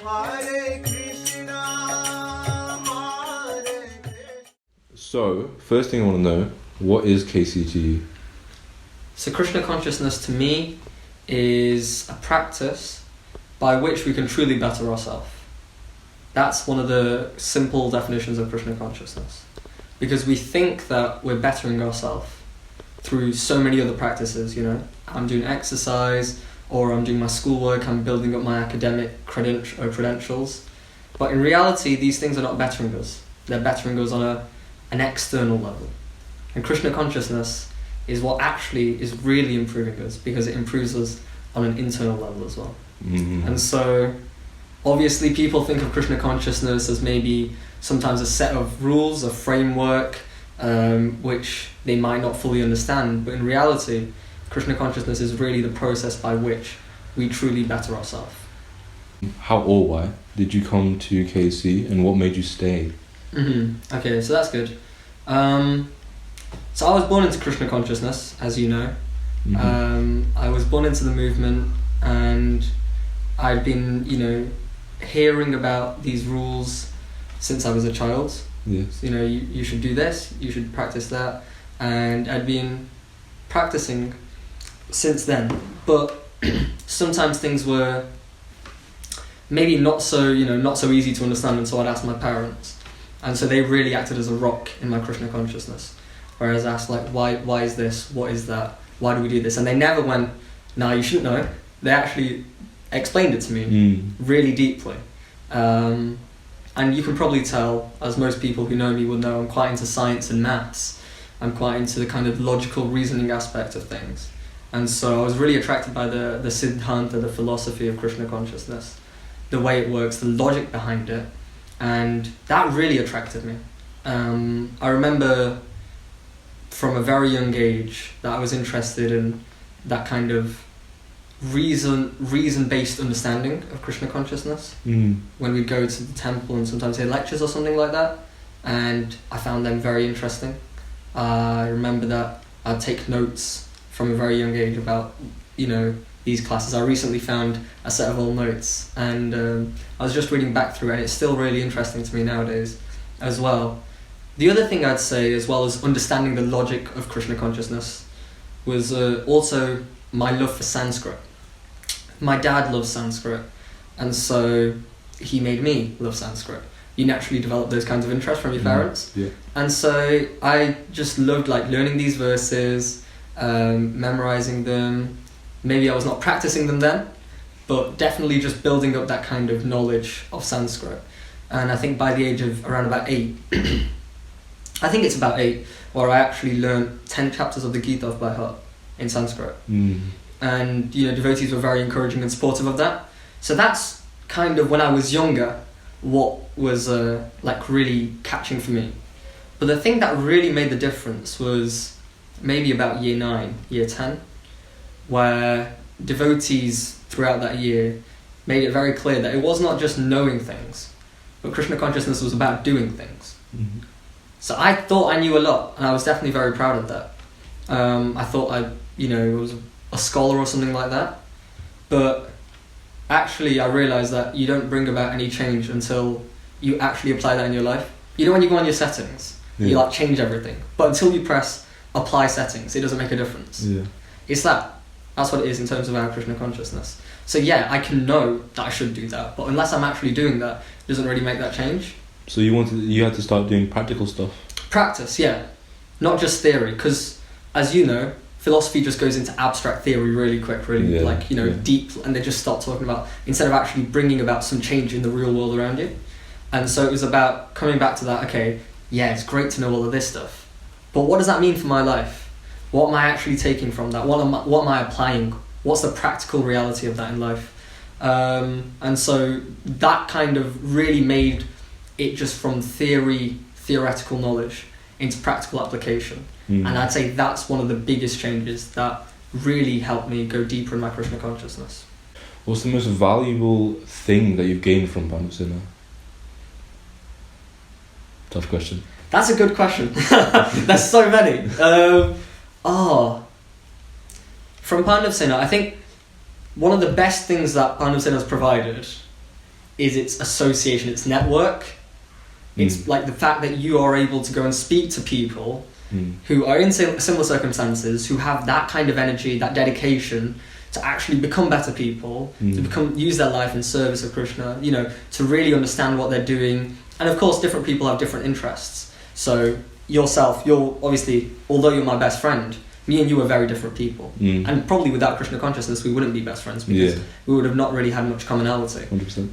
Hare Krishna, Hare Krishna. So, first thing I want to know, what is KC to you? So Krishna Consciousness to me is a practice by which we can truly better ourselves. That's one of the simple definitions of Krishna Consciousness. Because we think that we're bettering ourselves through so many other practices, you know. I'm doing exercise, or I'm doing my schoolwork, I'm building up my academic credentials. But in reality, these things are not bettering us. They're bettering us on an external level. And Krishna Consciousness is what actually is really improving us, because it improves us on an internal level as well. Mm-hmm. And so, obviously people think of Krishna Consciousness as maybe sometimes a set of rules, a framework, which they might not fully understand. But in reality, Krishna Consciousness is really the process by which we truly better ourselves. How or why did you come to KC, and what made you stay? Okay, so that's good. So I was born into Krishna Consciousness, as you know. I was born into the movement, and I'd been, you know, hearing about these rules since I was a child. Yes. You know, you should do this, you should practice that, and I'd been practicing since then. But sometimes things were maybe not so easy to understand, and so I'd ask my parents, and so they really acted as a rock in my Krishna Consciousness. Whereas I asked, like, why is this? What is that? Why do we do this? And they never went, no, you shouldn't know. They actually explained it to me really deeply. And you can probably tell, as most people who know me will know, I'm quite into science and maths. I'm quite into the kind of logical reasoning aspect of things. And so I was really attracted by the Siddhanta, the philosophy of Krishna Consciousness, the way it works, the logic behind it. And that really attracted me. I remember from a very young age that I was interested in that kind of reason-based understanding of Krishna Consciousness. When we'd go to the temple and sometimes hear lectures or something like that, and I found them very interesting. I remember that I'd take notes from a very young age about, you know, these classes. I recently found a set of old notes, and I was just reading back through it, and it's still really interesting to me nowadays as well. The other thing I'd say, as well as understanding the logic of Krishna Consciousness, was also my love for Sanskrit. My dad loves Sanskrit, and so he made me love Sanskrit. You naturally develop those kinds of interests from your parents. Yeah. And so I just loved, like, learning these verses, memorizing them. Maybe I was not practicing them then, but definitely just building up that kind of knowledge of Sanskrit. And I think by the age of around about 8, I think it's about 8, where I actually learned 10 chapters of the Gita by heart in Sanskrit. And, you know, devotees were very encouraging and supportive of that. So that's kind of, when I was younger, what was like really catching for me. But the thing that really made the difference was maybe about year 9, year 10, where devotees throughout that year made it very clear that it was not just knowing things, but Krishna Consciousness was about doing things. So I thought I knew a lot, and I was definitely very proud of that. I thought I was a scholar or something like that. But actually I realised that you don't bring about any change until you actually apply that in your life. You know, when you go on your settings, you like change everything. But until you press apply settings, it doesn't make a difference. It's that's what it is in terms of our Krishna Consciousness. So yeah, I can know that I should do that, but unless I'm actually doing that, it doesn't really make that change. So you had to start doing practical stuff? Practice, yeah. Not just theory, because as you know, philosophy just goes into abstract theory really quick, really deep, and they just start talking about, instead of actually bringing about some change in the real world around you. And so it was about coming back to that, okay, yeah, it's great to know all of this stuff, but what does that mean for my life? What am I actually taking from that? What am I applying? What's the practical reality of that in life? And so that kind of really made it just from theoretical knowledge into practical application. And I'd say that's one of the biggest changes that really helped me go deeper in my Krishna Consciousness. What's the most valuable thing that you've gained from Pandav Sena? Tough question. That's a good question. There's so many. From Pandav Sena, I think one of the best things that Pandav Sena has provided is its association, its network. It's like the fact that you are able to go and speak to people who are in similar circumstances, who have that kind of energy, that dedication to actually become better people, to use their life in service of Krishna, you know, to really understand what they're doing. And of course, different people have different interests. So yourself, you're obviously, although you're my best friend, me and you are very different people. And probably without Krishna consciousness, we wouldn't be best friends because we would have not really had much commonality. 100%.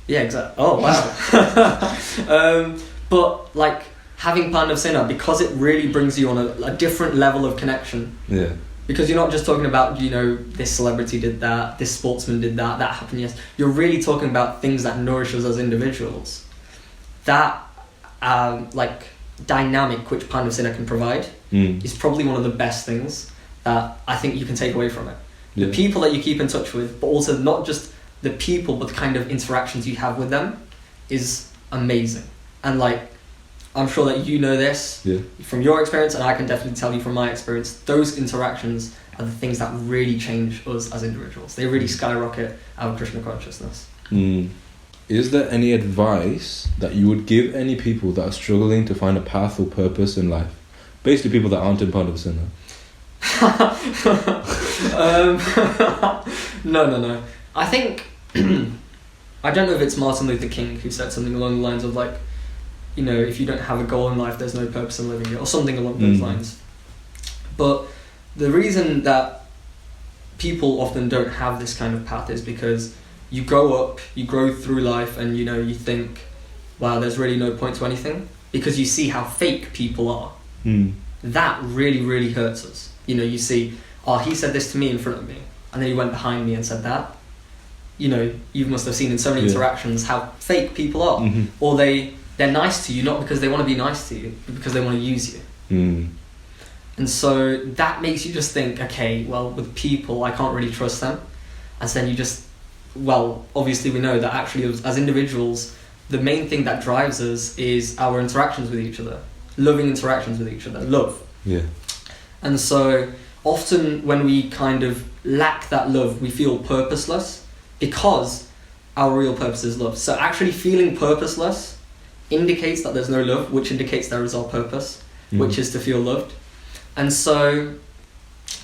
Yeah, exactly. Oh, wow. But like having Pandav Sena, because it really brings you on a different level of connection. Yeah. Because you're not just talking about, you know, this celebrity did that, this sportsman did that, that happened, yes. You're really talking about things that nourish us as individuals. That, like, dynamic which Pandav Sena can provide is probably one of the best things that I think you can take away from it. The people that you keep in touch with, but also not just the people, but the kind of interactions you have with them is amazing. And like, I'm sure that you know this from your experience, and I can definitely tell you from my experience, those interactions are the things that really change us as individuals. They really skyrocket our Krishna consciousness. Is there any advice that you would give any people that are struggling to find a path or purpose in life? Basically people that aren't in Pandav Sena. No. I think, I don't know if it's Martin Luther King who said something along the lines of like, you know, if you don't have a goal in life, there's no purpose in living it, or something along those lines. But the reason that people often don't have this kind of path is because you grow up, you grow through life, and you know, you think, wow, there's really no point to anything, because you see how fake people are. That really, really hurts us. You know, you see, oh, he said this to me in front of me, and then he went behind me and said that. You know, you must have seen in so many interactions how fake people are. Or they're nice to you, not because they want to be nice to you, but because they want to use you. And so that makes you just think, okay, well, with people, I can't really trust them. And so then you just, well, obviously we know that actually as individuals, the main thing that drives us is our interactions with each other. Loving interactions with each other. Love. Yeah. And so often when we kind of lack that love, we feel purposeless because our real purpose is love. So actually feeling purposeless indicates that there's no love, which indicates there is our purpose, which is to feel loved. And so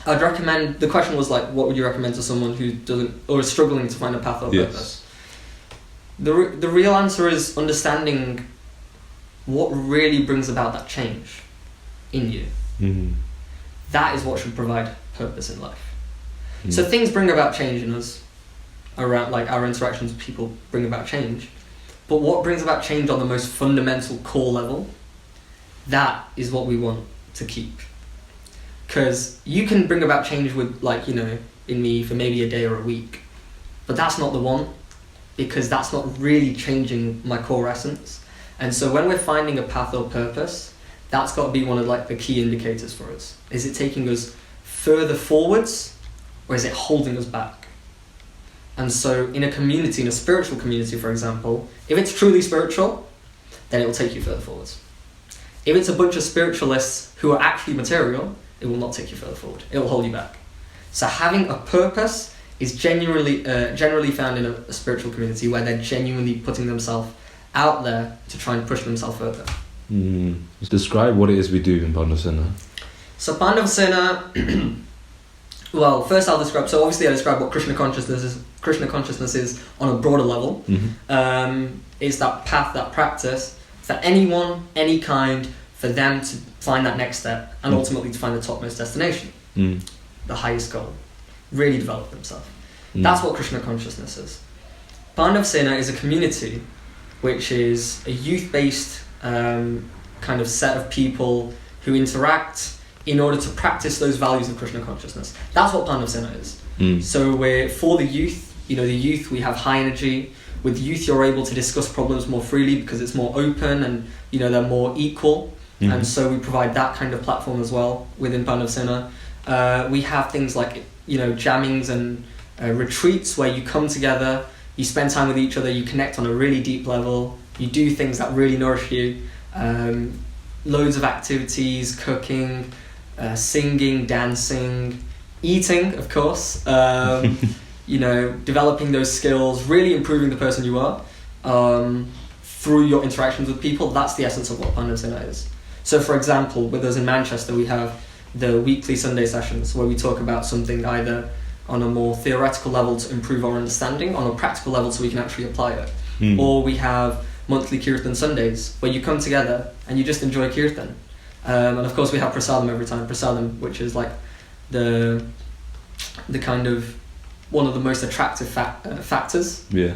I'd recommend, the question was like, what would you recommend to someone who doesn't, or is struggling to find a path or purpose? The real answer is understanding what really brings about that change in you. That is what should provide purpose in life. So things bring about change in us, around like our interactions with people bring about change. But what brings about change on the most fundamental core level, that is what we want to keep. Because you can bring about change with, like, you know, in me for maybe a day or a week, but that's not the one, because that's not really changing my core essence. And so when we're finding a path or purpose, that's got to be one of like the key indicators for us. Is it taking us further forwards, or is it holding us back? And so in a community, in a spiritual community, for example, if it's truly spiritual, then it will take you further forwards. If it's a bunch of spiritualists who are actually material, it will not take you further forward. It will hold you back. So having a purpose is generally found in a spiritual community where they're genuinely putting themselves out there to try and push themselves further. Describe what it is we do in Pandav Sena. So Pandav Sena, well, first I'll describe, so obviously I describe what Krishna Consciousness is on a broader level. It's that path, that practice for anyone, any kind, for them to find that next step and ultimately to find the topmost destination, the highest goal, really develop themselves. That's what Krishna Consciousness is. Pandav Sena is a community which is a youth-based kind of set of people who interact in order to practice those values of Krishna Consciousness. That's what Pandav Sena is. So we're for the youth, you know, the youth, we have high energy. With youth, you're able to discuss problems more freely because it's more open and, you know, they're more equal. And so we provide that kind of platform as well within Pandav Sena. We have things like, you know, jammings and retreats where you come together, you spend time with each other, you connect on a really deep level, you do things that really nourish you. Loads of activities, cooking, singing, dancing, eating, of course, you know, developing those skills, really improving the person you are. through your interactions with people. That's the essence of what Pano Sena is. So for example, with us in Manchester, we have the weekly Sunday sessions where we talk about something either on a more theoretical level to improve our understanding, on a practical level so we can actually apply it. Or we have monthly Kirtan Sundays where you come together and you just enjoy Kirtan. And of course we have Prasadam every time. Prasadam, which is like the kind of one of the most attractive factors, you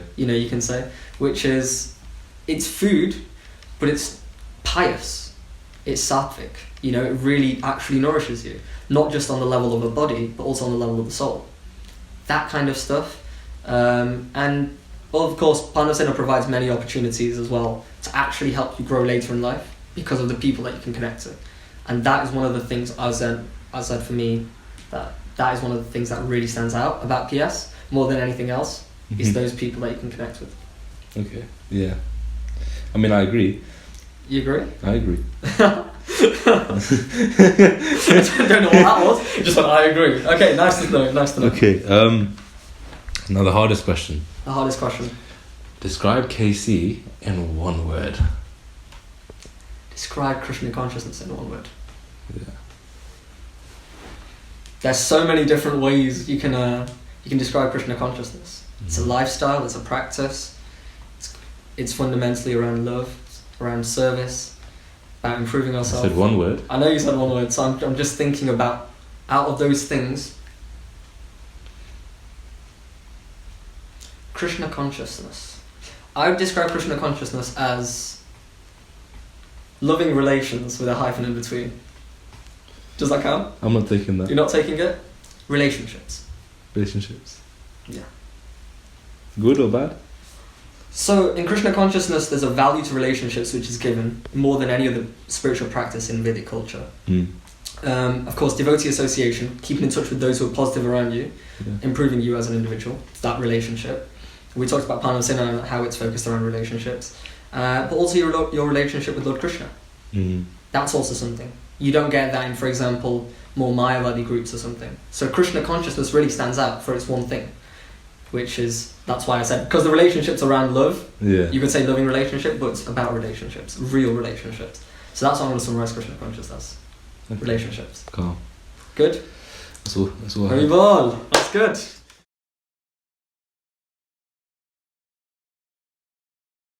can say, which is, it's food, but it's pious, it's sattvic, it really actually nourishes you, not just on the level of a body, but also on the level of the soul. That kind of stuff. And well, of course, Pano Sena provides many opportunities as well to actually help you grow later in life because of the people that you can connect to. And that is one of the things I said for me, that is one of the things that really stands out about PS more than anything else, is those people that you can connect with. Okay, yeah. I mean, I agree. You agree? I agree. I don't know what that was. Just went, I agree. Okay, nice to know. Okay, now the hardest question. The hardest question. Describe KC in one word. Describe Krishna Consciousness in one word. Yeah. There's so many different ways you can describe Krishna Consciousness. It's a lifestyle, it's a practice. It's fundamentally around love, around service, about improving ourselves. I said one word. I know you said one word, so I'm just thinking about, out of those things, Krishna Consciousness. I would describe Krishna Consciousness as loving relations with a hyphen in between. Does that count? I'm not taking that. You're not taking it? Relationships. Relationships. Yeah. Good or bad? So in Krishna Consciousness, there's a value to relationships which is given more than any other spiritual practice in Vedic culture. Of course, devotee association, keeping in touch with those who are positive around you, improving you as an individual, that relationship. We talked about Pano Sena and how it's focused around relationships. But also your relationship with Lord Krishna. That's also something. You don't get that in, for example, more Mayavadi groups or something. So Krishna Consciousness really stands out for its one thing, which is, that's why I said, because the relationship's around love, you could say loving relationship, but it's about relationships, real relationships. So that's what I'm going to summarize Krishna Consciousness. Relationships. Calm. Good? That's all. Very well. That's good.